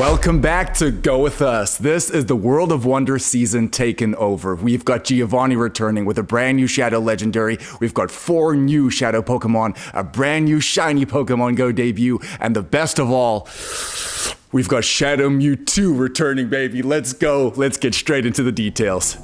Welcome back to Go With Us. This is the World of Wonder season taken over. We've got Giovanni returning with a brand new Shadow Legendary. We've got 4 new Shadow Pokemon, a brand new shiny Pokemon Go debut, and the best of all, we've got Shadow Mewtwo returning, baby. Let's go. Let's get straight into the details.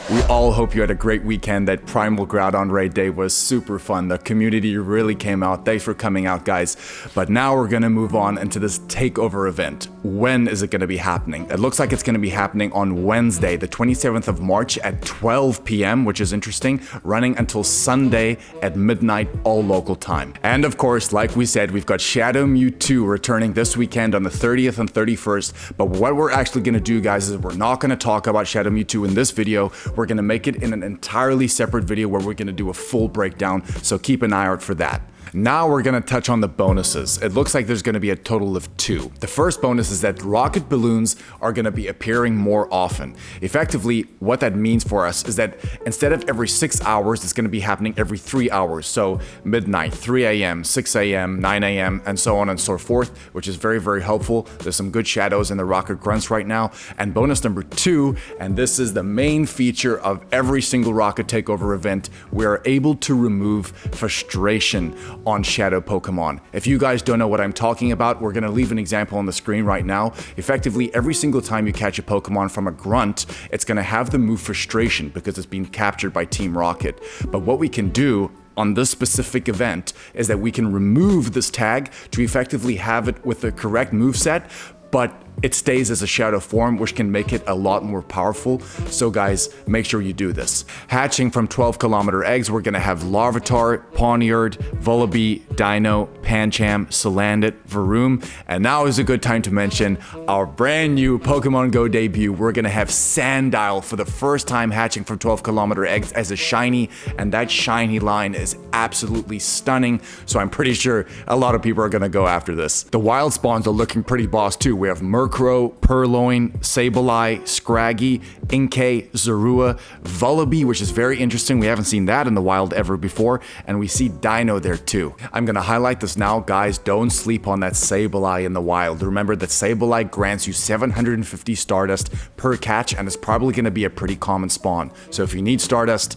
We all hope you had a great weekend. That Primal Groudon raid day was super fun. The community really came out. Thanks for coming out, guys. But now we're gonna move on into this Takeover event. When is it gonna be happening? It looks like it's gonna be happening on Wednesday, the 27th of March at 12 p.m., which is interesting, running until Sunday at midnight, all local time. And of course, like we said, we've got Shadow Mewtwo returning this weekend on the 30th and 31st. But what we're actually gonna do, guys, is we're not gonna talk about Shadow Mewtwo in this video. We're gonna make it in an entirely separate video where we're gonna do a full breakdown, so keep an eye out for that. Now we're gonna touch on the bonuses. It looks like there's gonna be a total of 2. The first bonus is that rocket balloons are gonna be appearing more often. Effectively, what that means for us is that instead of every 6 hours, it's gonna be happening every 3 hours. So midnight, 3 a.m., 6 a.m., 9 a.m., and so on and so forth, which is very, very helpful. There's some good shadows in the rocket grunts right now. And bonus number 2, and this is the main feature of every single rocket takeover event, we are able to remove frustration on Shadow Pokemon. If you guys don't know what I'm talking about, we're gonna leave an example on the screen right now. Effectively, every single time you catch a Pokemon from a grunt, it's gonna have the move Frustration because it's been captured by Team Rocket. But what we can do on this specific event is that we can remove this tag to effectively have it with the correct moveset, but it stays as a shadow form, which can make it a lot more powerful. So guys, make sure you do this. Hatching from 12-kilometer eggs, we're gonna have Larvitar, Pawniard, Vullaby, Dino, Pancham, Salandit, Varoom, and now is a good time to mention our brand new Pokemon Go debut. We're gonna have Sandile for the first time hatching from 12-kilometer eggs as a shiny, and that shiny line is absolutely stunning, so I'm pretty sure a lot of people are gonna go after this. The wild spawns are looking pretty boss too. We have Murkrow, Purloin, Sableye, Scraggy, Inkay, Zorua, Vullaby, which is very interesting. We haven't seen that in the wild ever before, and we see Dino there too. I'm gonna highlight this now, guys. Don't sleep on that Sableye in the wild. Remember that Sableye grants you 750 Stardust per catch, and it's probably gonna be a pretty common spawn. So if you need Stardust,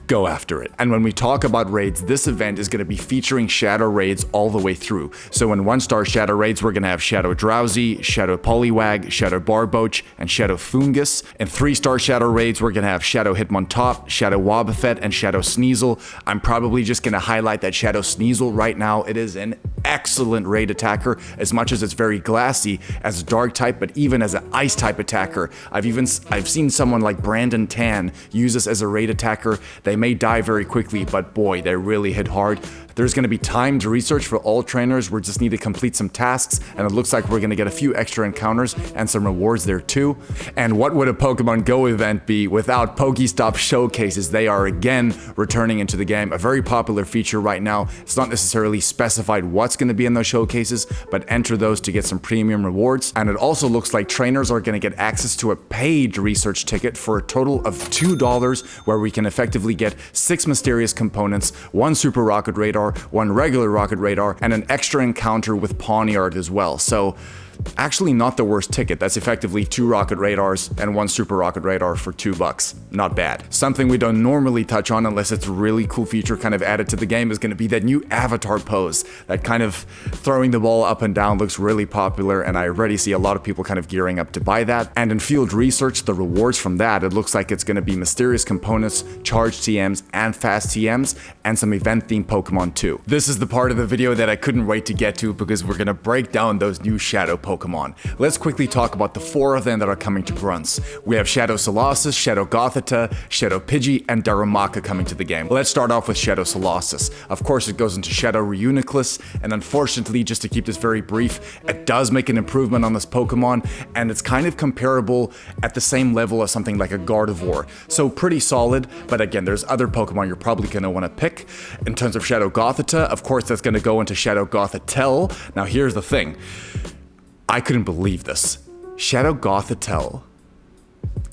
go after it. And when we talk about raids, this event is going to be featuring shadow raids all the way through. So in 1-star shadow raids, we're going to have Shadow Drowsy, Shadow Poliwag, Shadow Barboach, and Shadow Fungus. In 3-star shadow raids, we're going to have Shadow Hitmontop, Shadow Wobbuffet, and Shadow Sneasel. I'm probably just going to highlight that Shadow Sneasel right now. It is an excellent raid attacker, as much as it's very glassy as a dark type, but even as an ice type attacker. I've seen someone like Brandon Tan use this as a raid attacker. They may die very quickly, but boy, they really hit hard. There's going to be timed research for all trainers. We just need to complete some tasks, and it looks like we're going to get a few extra encounters and some rewards there too. And what would a Pokemon Go event be without Pokestop showcases? They are again returning into the game, a very popular feature right now. It's not necessarily specified what's going to be in those showcases, but enter those to get some premium rewards. And it also looks like trainers are going to get access to a paid research ticket for a total of $2, where we can effectively get 6 mysterious components, 1 Super Rocket Radar, 1 regular Rocket Radar, and an extra encounter with Pawniard as well. So actually not the worst ticket. That's effectively 2 Rocket Radars and 1 Super Rocket Radar for $2. Not bad. Something we don't normally touch on unless it's a really cool feature kind of added to the game is going to be that new avatar pose. That kind of throwing the ball up and down looks really popular, and I already see a lot of people kind of gearing up to buy that. And in field research, the rewards from that, it looks like it's going to be mysterious components, charged TMs, and fast TMs, and some event-themed Pokemon too. This is the part of the video that I couldn't wait to get to, because we're going to break down those new Shadow Pokemon. Let's quickly talk about the 4 of them that are coming to grunts. We have Shadow Colossus, Shadow Gothita, Shadow Pidgey, and Darumaka coming to the game. Let's start off with Shadow Colossus. Of course, it goes into Shadow Reuniclus, and unfortunately, just to keep this very brief, it does make an improvement on this Pokemon, and it's kind of comparable at the same level as something like a Gardevoir. So pretty solid, but again, there's other Pokemon you're probably going to want to pick. In terms of Shadow Gothita, of course, that's going to go into Shadow Gothitelle. Now, here's the thing. I couldn't believe this. Shadow Gothitelle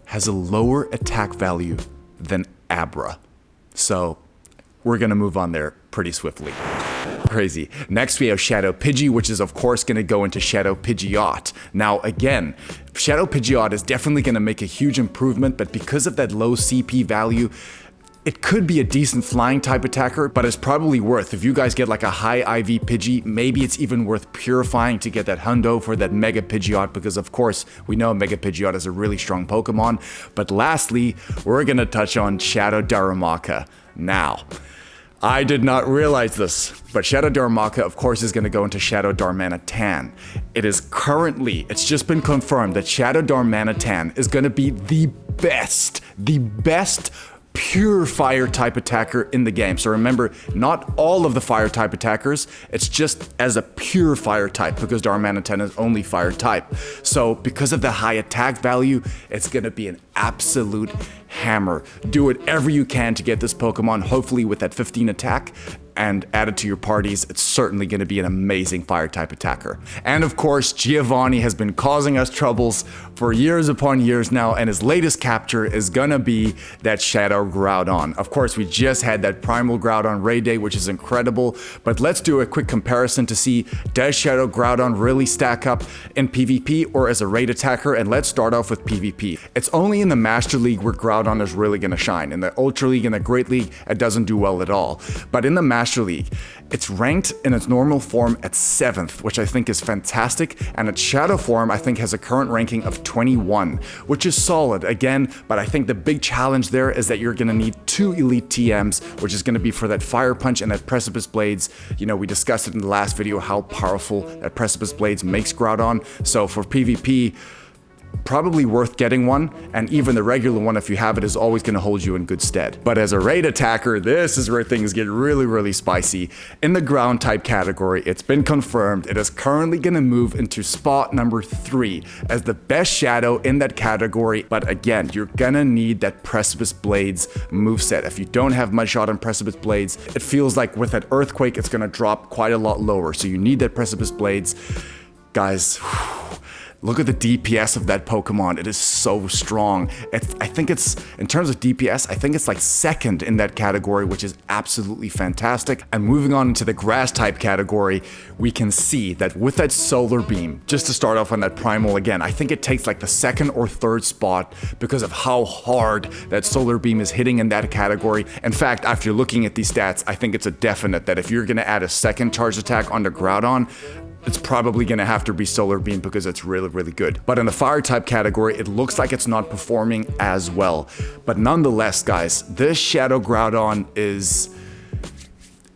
has a lower attack value than Abra. So we're gonna move on there pretty swiftly. Crazy. Next we have Shadow Pidgey, which is of course going to go into Shadow Pidgeot. Now again, Shadow Pidgeot is definitely going to make a huge improvement, but because of that low CP value, it could be a decent flying type attacker, but it's probably worth, if you guys get like a high IV Pidgey, maybe it's even worth purifying to get that hundo for that Mega Pidgeot, because of course, we know Mega Pidgeot is a really strong Pokemon. But lastly, we're gonna touch on Shadow Darumaka. Now, I did not realize this, but Shadow Darumaka, of course, is going to go into Shadow Darmanitan. It is currently, it's just been confirmed that Shadow Darmanitan is going to be the best pure fire type attacker in the game. So remember, not all of the fire type attackers, it's just as a pure fire type, because Darmanitan is only fire type. So because of the high attack value, it's gonna be an absolute hammer. Do whatever you can to get this Pokemon, hopefully with that 15 attack, and add it to your parties. It's certainly going to be an amazing fire type attacker. And of course, Giovanni has been causing us troubles for years upon years now, and his latest capture is gonna be that Shadow Groudon. Of course, we just had that Primal Groudon raid day, which is incredible, but let's do a quick comparison to see, does Shadow Groudon really stack up in PvP or as a raid attacker? And let's start off with PvP. It's only in the Master League where Groudon is really gonna shine. In the Ultra League and the Great League, it doesn't do well at all. But in the Master League, it's ranked in its normal form at 7th, which I think is fantastic, and its Shadow form I think has a current ranking of 21, which is solid again, but I think the big challenge there is that you're gonna need 2 elite TMs, which is gonna be for that Fire Punch and that Precipice Blades. You know, we discussed it in the last video how powerful that Precipice Blades makes Groudon, so for PvP, probably worth getting one, and even the regular one, if you have it, is always going to hold you in good stead. But as a raid attacker, this is where things get really spicy. In the ground type category, it's been confirmed it is currently going to move into spot number 3 as the best Shadow in that category. But again, you're gonna need that Precipice Blades moveset. If you don't have Mudshot and Precipice Blades, it feels like with that Earthquake, it's gonna drop quite a lot lower. So you need that Precipice Blades. Guys, look at the DPS of that Pokemon. It is so strong. I think it's, in terms of DPS, I think it's like 2nd in that category, which is absolutely fantastic. And moving on into the grass type category, we can see that with that Solar Beam, just to start off on that Primal again, I think it takes like the 2nd or 3rd spot because of how hard that Solar Beam is hitting in that category. In fact, after looking at these stats, I think it's a definite that if you're gonna add a 2nd charge attack onto Groudon, it's probably going to have to be Solar Beam because it's really good. But in the fire type category, it looks like it's not performing as well. But nonetheless, guys, this Shadow Groudon is...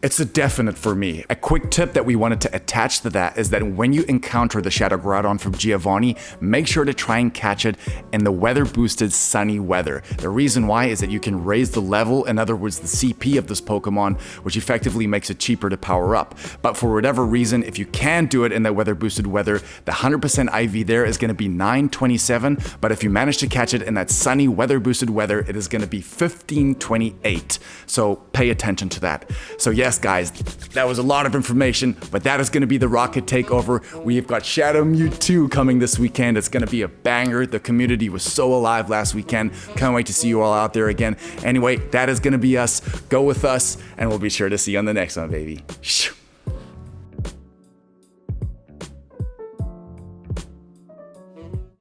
it's a definite for me. A quick tip that we wanted to attach to that is that when you encounter the Shadow Groudon from Giovanni, make sure to try and catch it in the weather boosted sunny weather. The reason why is that you can raise the level, in other words the CP of this Pokemon, which effectively makes it cheaper to power up. But for whatever reason, if you can do it in that weather boosted weather, the 100% IV there is going to be 927, but if you manage to catch it in that sunny weather boosted weather, it is going to be 1528. So pay attention to that. So yes, guys, that was a lot of information, but that is going to be the Rocket Takeover. We've got Shadow Mewtwo coming this weekend. It's going to be a banger. The community was so alive last weekend. Can't wait to see you all out there again. Anyway, that is going to be us. Go with us, and we'll be sure to see you on the next one, baby.